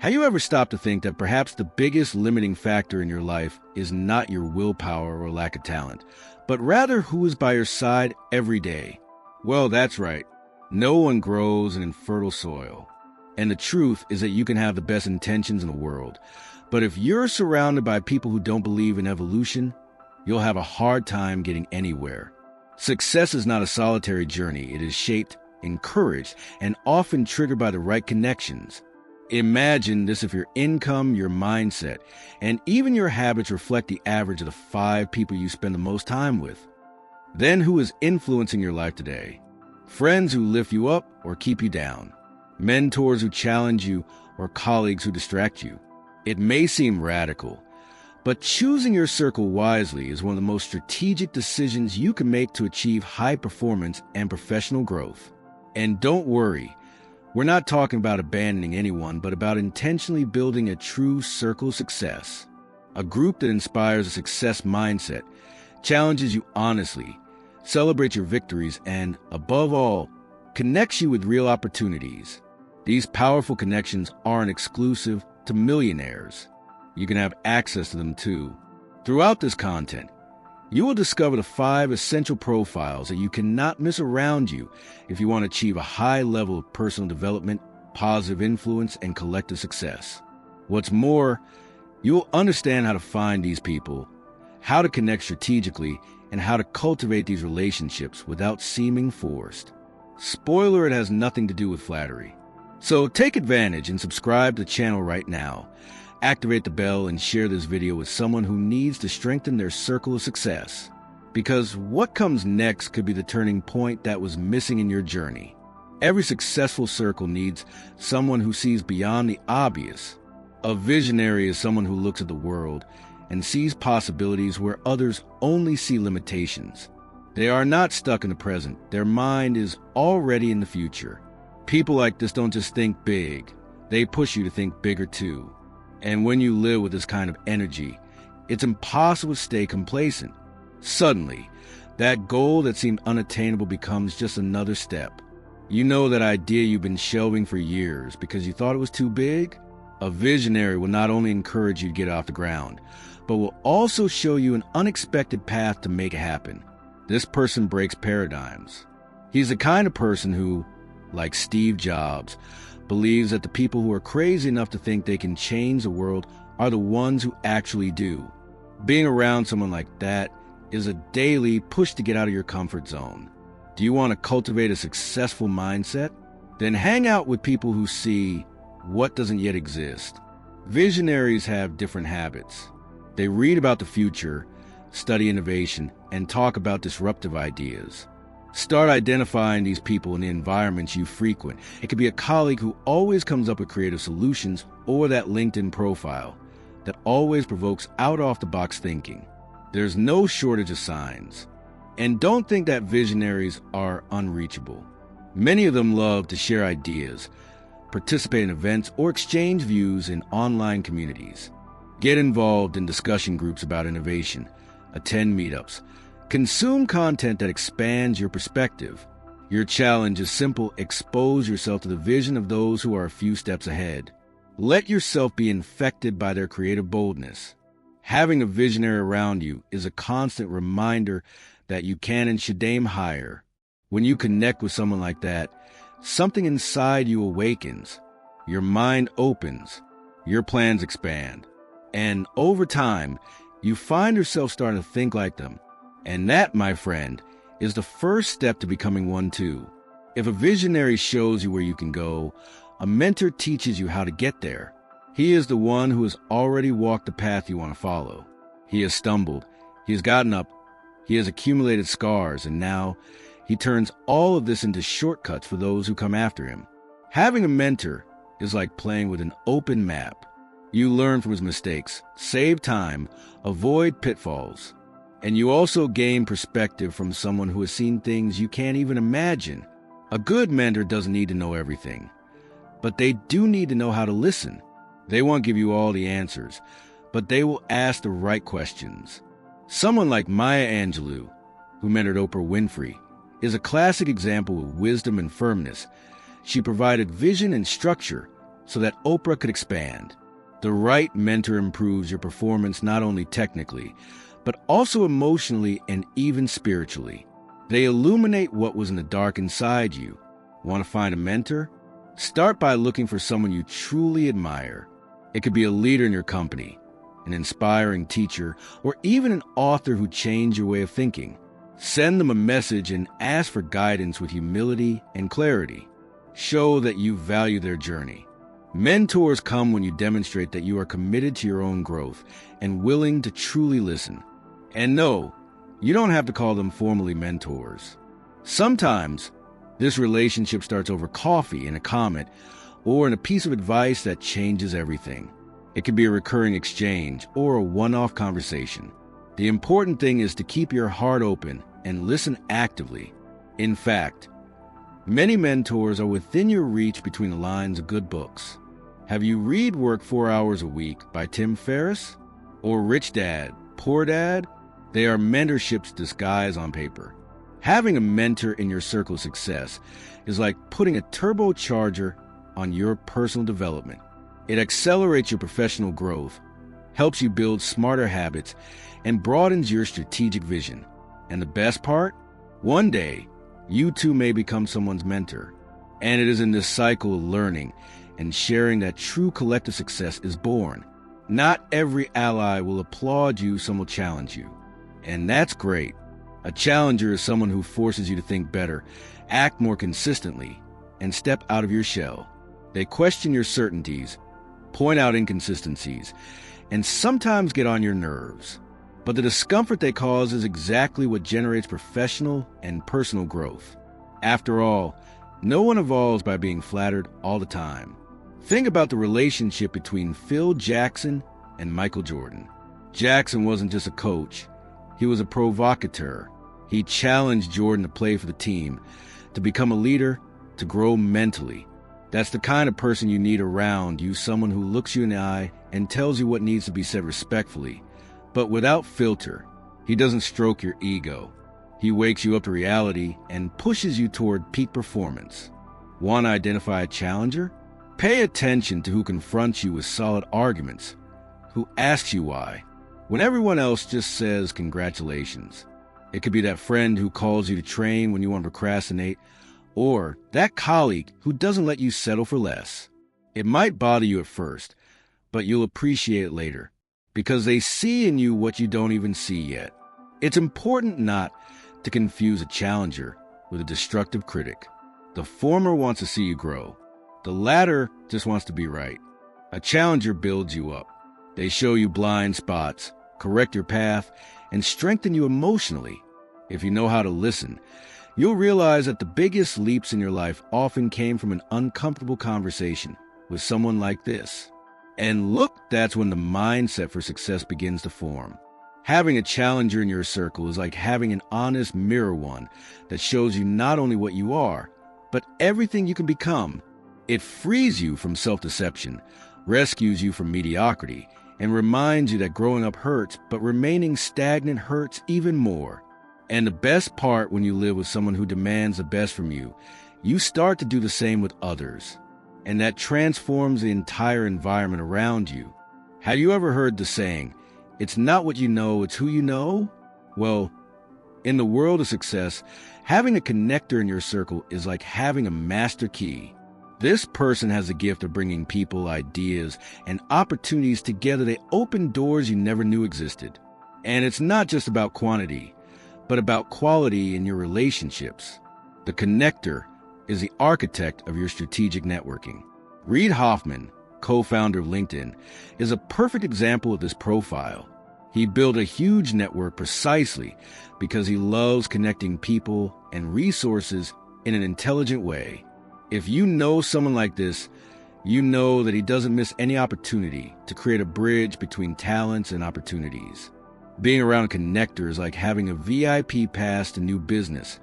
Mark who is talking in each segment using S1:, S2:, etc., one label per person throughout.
S1: Have you ever stopped to think that perhaps the biggest limiting factor in your life is not your willpower or lack of talent, but rather who is by your side every day? Well, that's right. No one grows in infertile soil. And the truth is that you can have the best intentions in the world, but if you're surrounded by people who don't believe in evolution, you'll have a hard time getting anywhere. Success is not a solitary journey. It is shaped, encouraged, and often triggered by the right connections. Imagine this: if your income, your mindset, and even your habits reflect the average of the 5 people you spend the most time with. Then who is influencing your life today? Friends who lift you up or keep you down? Mentors who challenge you or colleagues who distract you? It may seem radical, but choosing your circle wisely is one of the most strategic decisions you can make to achieve high performance and professional growth. And don't worry, we're not talking about abandoning anyone, but about intentionally building a true circle of success. A group that inspires a success mindset, challenges you honestly, celebrates your victories, and, above all, connects you with real opportunities. These powerful connections aren't exclusive to millionaires. You can have access to them too. Throughout this content, you will discover the 5 essential profiles that you cannot miss around you if you want to achieve a high level of personal development, positive influence, and collective success. What's more, you will understand how to find these people, how to connect strategically, and how to cultivate these relationships without seeming forced. Spoiler, it has nothing to do with flattery. So take advantage and subscribe to the channel right now. Activate the bell and share this video with someone who needs to strengthen their circle of success. Because what comes next could be the turning point that was missing in your journey. Every successful circle needs someone who sees beyond the obvious. A visionary is someone who looks at the world and sees possibilities where others only see limitations. They are not stuck in the present. Their mind is already in the future. People like this don't just think big. They push you to think bigger too. And when you live with this kind of energy, it's impossible to stay complacent. Suddenly, that goal that seemed unattainable becomes just another step. You know that idea you've been shelving for years because you thought it was too big? A visionary will not only encourage you to get off the ground, but will also show you an unexpected path to make it happen. This person breaks paradigms. He's the kind of person who, like Steve Jobs, believes that the people who are crazy enough to think they can change the world are the ones who actually do. Being around someone like that is a daily push to get out of your comfort zone. Do you want to cultivate a successful mindset? Then hang out with people who see what doesn't yet exist. Visionaries have different habits. They read about the future, study innovation, and talk about disruptive ideas. Start identifying these people in the environments you frequent. It could be a colleague who always comes up with creative solutions, or that LinkedIn profile that always provokes out-of-the-box thinking. There's no shortage of signs. And don't think that visionaries are unreachable. Many of them love to share ideas, participate in events, or exchange views in online communities. Get involved in discussion groups about innovation, attend meetups, consume content that expands your perspective. Your challenge is simple: expose yourself to the vision of those who are a few steps ahead. Let yourself be infected by their creative boldness. Having a visionary around you is a constant reminder that you can and should aim higher. When you connect with someone like that, something inside you awakens. Your mind opens. Your plans expand. And over time, you find yourself starting to think like them. And that, my friend, is the first step to becoming one too. If a visionary shows you where you can go, a mentor teaches you how to get there. He is the one who has already walked the path you want to follow. He has stumbled. He has gotten up. He has accumulated scars, and now he turns all of this into shortcuts for those who come after him. Having a mentor is like playing with an open map. You learn from his mistakes, save time, avoid pitfalls. And you also gain perspective from someone who has seen things you can't even imagine. A good mentor doesn't need to know everything, but they do need to know how to listen. They won't give you all the answers, but they will ask the right questions. Someone like Maya Angelou, who mentored Oprah Winfrey, is a classic example of wisdom and firmness. She provided vision and structure, so that Oprah could expand. The right mentor improves your performance not only technically, but also emotionally and even spiritually. They illuminate what was in the dark inside you. Want to find a mentor? Start by looking for someone you truly admire. It could be a leader in your company, an inspiring teacher, or even an author who changed your way of thinking. Send them a message and ask for guidance with humility and clarity. Show that you value their journey. Mentors come when you demonstrate that you are committed to your own growth and willing to truly listen. And no, you don't have to call them formally mentors. Sometimes, this relationship starts over coffee and a comment, or in a piece of advice that changes everything. It could be a recurring exchange or a one-off conversation. The important thing is to keep your heart open and listen actively. In fact, many mentors are within your reach between the lines of good books. Have you read Work 4 Hours a Week by Tim Ferriss? Or Rich Dad, Poor Dad? They are mentorships disguised on paper. Having a mentor in your circle of success is like putting a turbocharger on your personal development. It accelerates your professional growth, helps you build smarter habits, and broadens your strategic vision. And the best part? One day, you too may become someone's mentor. And it is in this cycle of learning and sharing that true collective success is born. Not every ally will applaud you, some will challenge you. And that's great. A challenger is someone who forces you to think better, act more consistently, and step out of your shell. They question your certainties, point out inconsistencies, and sometimes get on your nerves. But the discomfort they cause is exactly what generates professional and personal growth. After all, no one evolves by being flattered all the time. Think about the relationship between Phil Jackson and Michael Jordan. Jackson wasn't just a coach. He was a provocateur. He challenged Jordan to play for the team, to become a leader, to grow mentally. That's the kind of person you need around you, someone who looks you in the eye and tells you what needs to be said respectfully, but without filter. He doesn't stroke your ego. He wakes you up to reality and pushes you toward peak performance. Want to identify a challenger? Pay attention to who confronts you with solid arguments, who asks you why, when everyone else just says congratulations. It could be that friend who calls you to train when you want to procrastinate, or that colleague who doesn't let you settle for less. It might bother you at first, but you'll appreciate it later, because they see in you what you don't even see yet. It's important not to confuse a challenger with a destructive critic. The former wants to see you grow. The latter just wants to be right. A challenger builds you up. They show you blind spots, correct your path, and strengthen you emotionally. If you know how to listen, you'll realize that the biggest leaps in your life often came from an uncomfortable conversation with someone like this. And look, that's when the mindset for success begins to form. Having a challenger in your circle is like having an honest mirror one that shows you not only what you are, but everything you can become. It frees you from self-deception, rescues you from mediocrity, and reminds you that growing up hurts, but remaining stagnant hurts even more. And the best part, when you live with someone who demands the best from you, you start to do the same with others. And that transforms the entire environment around you. Have you ever heard the saying, "It's not what you know, it's who you know"? Well, in the world of success, having a connector in your circle is like having a master key. This person has the gift of bringing people, ideas, and opportunities together that open doors you never knew existed. And it's not just about quantity, but about quality in your relationships. The connector is the architect of your strategic networking. Reid Hoffman, co-founder of LinkedIn, is a perfect example of this profile. He built a huge network precisely because he loves connecting people and resources in an intelligent way. If you know someone like this, you know that he doesn't miss any opportunity to create a bridge between talents and opportunities. Being around a connector is like having a VIP pass to new business,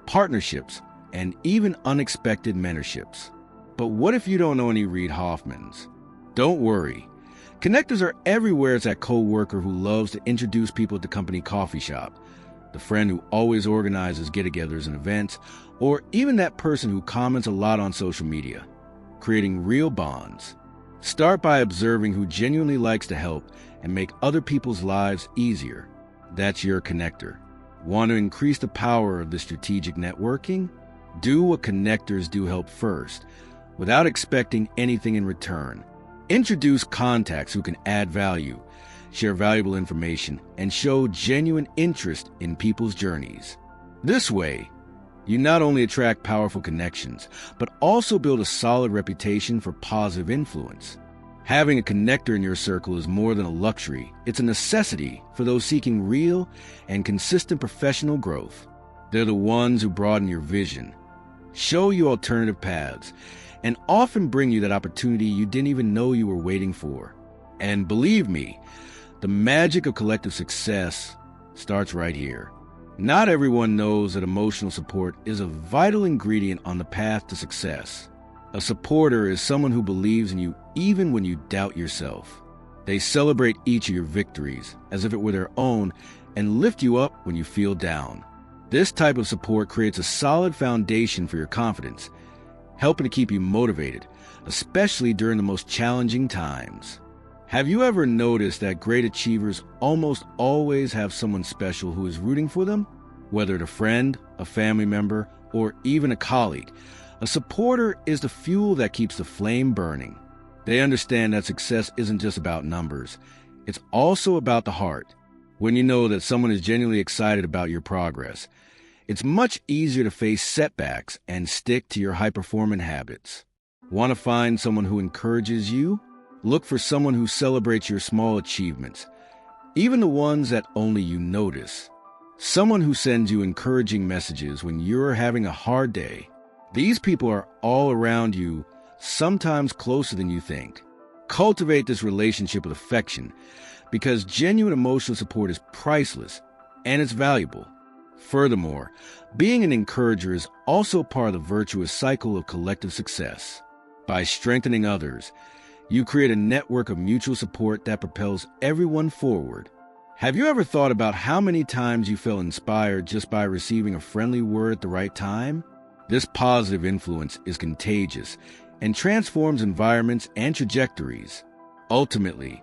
S1: partnerships, and even unexpected mentorships. But what if you don't know any Reid Hoffmans? Don't worry. Connectors are everywhere. It's that co-worker who loves to introduce people at the company coffee shop, the friend who always organizes get-togethers and events, or even that person who comments a lot on social media. creating real bonds. Start by observing who genuinely likes to help and make other people's lives easier. That's your connector. Want to increase the power of the strategic networking? Do what connectors do help first, without expecting anything in return. Introduce contacts who can add value, share valuable information, and show genuine interest in people's journeys. This way, you not only attract powerful connections, but also build a solid reputation for positive influence. Having a connector in your circle is more than a luxury. It's a necessity for those seeking real and consistent professional growth. They're the ones who broaden your vision, show you alternative paths, and often bring you that opportunity you didn't even know you were waiting for. And believe me, the magic of collective success starts right here. Not everyone knows that emotional support is a vital ingredient on the path to success. A supporter is someone who believes in you even when you doubt yourself. They celebrate each of your victories as if it were their own and lift you up when you feel down. This type of support creates a solid foundation for your confidence, helping to keep you motivated, especially during the most challenging times. Have you ever noticed that great achievers almost always have someone special who is rooting for them? Whether it's a friend, a family member, or even a colleague, a supporter is the fuel that keeps the flame burning. They understand that success isn't just about numbers. It's also about the heart. When you know that someone is genuinely excited about your progress, it's much easier to face setbacks and stick to your high-performing habits. Want to find someone who encourages you? Look for someone who celebrates your small achievements, even the ones that only you notice. Someone who sends you encouraging messages when you're having a hard day. These people are all around you, sometimes closer than you think. Cultivate this relationship with affection, because genuine emotional support is priceless and it's valuable. Furthermore, being an encourager is also part of the virtuous cycle of collective success. By strengthening others, you create a network of mutual support that propels everyone forward. Have you ever thought about how many times you felt inspired just by receiving a friendly word at the right time? This positive influence is contagious and transforms environments and trajectories. Ultimately,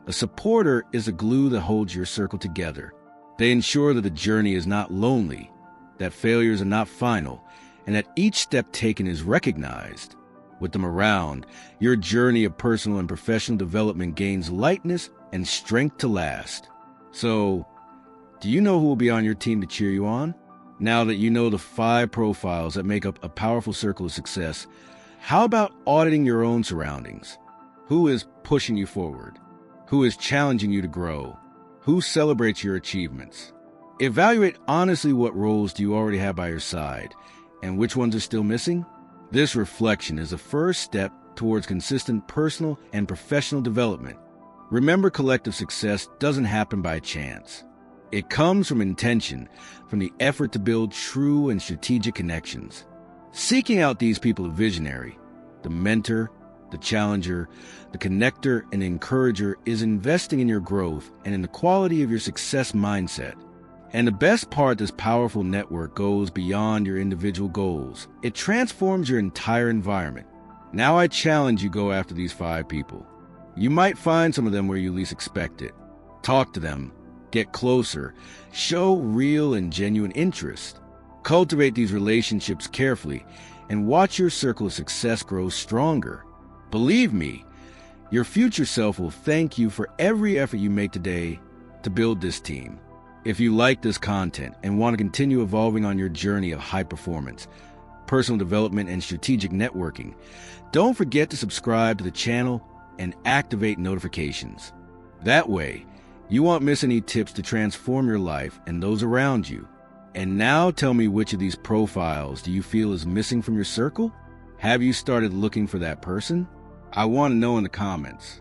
S1: a supporter is the glue that holds your circle together. They ensure that the journey is not lonely, that failures are not final, and that each step taken is recognized. With them around, your journey of personal and professional development gains lightness and strength to last. So, do you know who will be on your team to cheer you on? Now that you know the 5 profiles that make up a powerful circle of success, how about auditing your own surroundings? Who is pushing you forward? Who is challenging you to grow? Who celebrates your achievements? Evaluate honestly what roles do you already have by your side, and which ones are still missing? This reflection is the first step towards consistent personal and professional development. Remember, collective success doesn't happen by chance. It comes from intention, from the effort to build true and strategic connections. Seeking out these people is visionary. The mentor, the challenger, the connector, and encourager is investing in your growth and in the quality of your success mindset. And the best part, this powerful network goes beyond your individual goals. It transforms your entire environment. Now I challenge you, go after these 5 people. You might find some of them where you least expect it. Talk to them. Get closer. Show real and genuine interest. Cultivate these relationships carefully and watch your circle of success grow stronger. Believe me, your future self will thank you for every effort you make today to build this team. If you like this content and want to continue evolving on your journey of high performance, personal development, and strategic networking, don't forget to subscribe to the channel and activate notifications. That way, you won't miss any tips to transform your life and those around you. And now tell me, which of these profiles do you feel is missing from your circle? Have you started looking for that person? I want to know in the comments.